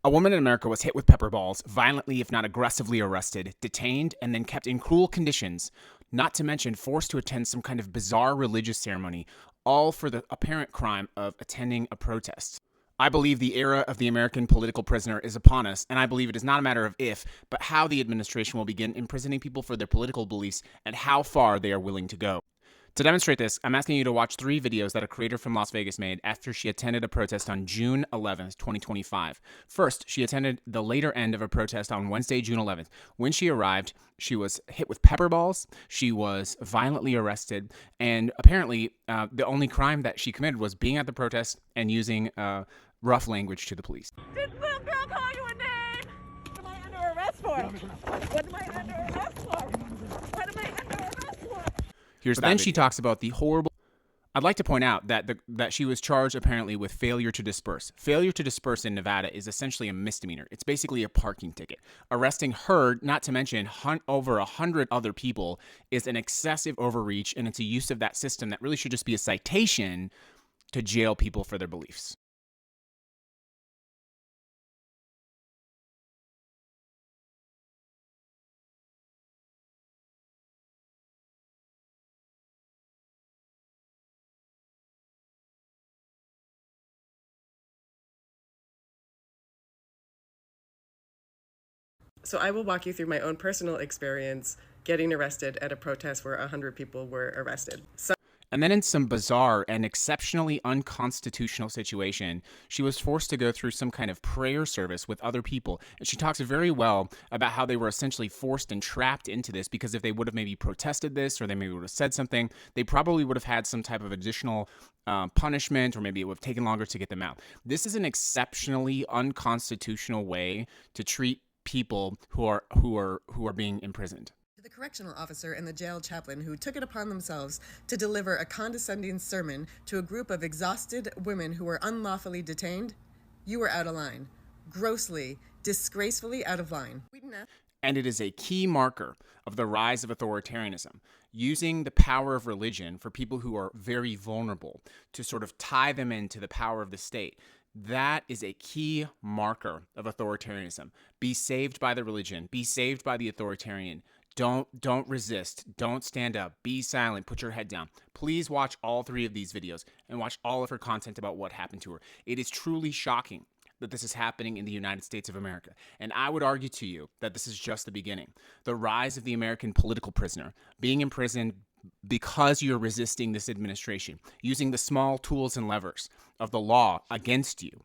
A woman in America was hit with pepper balls, violently, if not aggressively arrested, detained, and then kept in cruel conditions, not to mention forced to attend some kind of bizarre religious ceremony, all for the apparent crime of attending a protest. I believe the era of the American political prisoner is upon us, and I believe it is not a matter of if, but how the administration will begin imprisoning people for their political beliefs and how far they are willing to go. To demonstrate this, I'm asking you to watch 3 videos that a creator from Las Vegas made after she attended a protest on June 11th, 2025. First, she attended the later end of a protest on Wednesday, June 11th. When she arrived, she was hit with pepper balls, she was violently arrested, and apparently the only crime that she committed was being at the protest and using rough language to the police. Did little girl call you a name? What am I under arrest for? What am I under arrest for? What am I under arrest for? But then she talks about the horrible. I'd like to point out that she was charged apparently with failure to disperse. Failure to disperse in Nevada is essentially a misdemeanor. It's basically a parking ticket. Arresting her, not to mention over 100 other people, is an excessive overreach, and it's a use of that system that really should just be a citation to jail people for their beliefs. So I will walk you through my own personal experience getting arrested at a protest where 100 people were arrested. And then in some bizarre and exceptionally unconstitutional situation, she was forced to go through some kind of prayer service with other people. And she talks very well about how they were essentially forced and trapped into this because if they would have maybe protested this or they maybe would have said something, they probably would have had some type of additional punishment, or maybe it would have taken longer to get them out. This is an exceptionally unconstitutional way to treat people who are being imprisoned. The correctional officer and the jail chaplain who took it upon themselves to deliver a condescending sermon to a group of exhausted women who were unlawfully detained, you were out of line. Grossly, disgracefully out of line. And it is a key marker of the rise of authoritarianism, using the power of religion for people who are very vulnerable to sort of tie them into the power of the state. That is a key marker of authoritarianism. Be saved by the religion. Be saved by the authoritarian. Don't resist. Don't stand up. Be silent. Put your head down. Please watch all 3 of these videos and watch all of her content about what happened to her. It is truly shocking that this is happening in the United States of America. And I would argue to you that this is just the beginning. The rise of the American political prisoner, being imprisoned because you're resisting this administration, using the small tools and levers of the law against you.